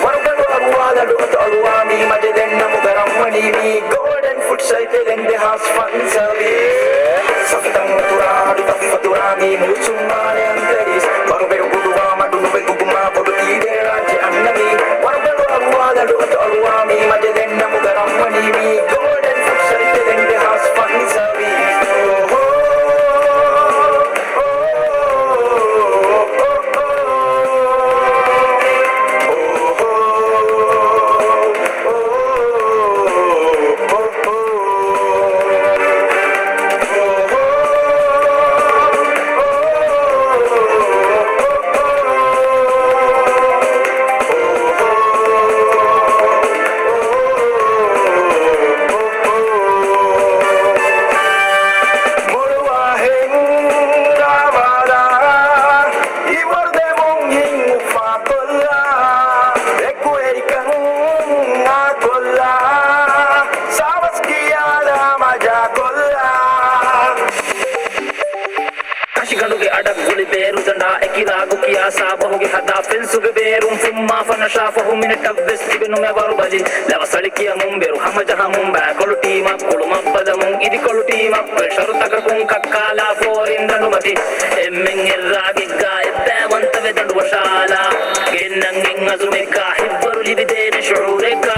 Wargalu aruada duat aruami majadenna mugaramani mi golden food cycle and the house fun service Safitang naturado tafaturami mutsumane anteris Wargalu gudua madunube guguma bodu ide raji annami Wargalu aruada duat aruami majadenna mugaramani mi golden food cycle and the house fun service Suge berum fumma fana shafahu min tabbis ibnu me barbaji lava salikiya mumberu hamajaha mumba koluti ma kuluma badamum idi koluti ma sharutaka kun kakkala forinda numati emmen irragi gaida wanta vedandu washala gennan azumeka hibbaru libidene shuureka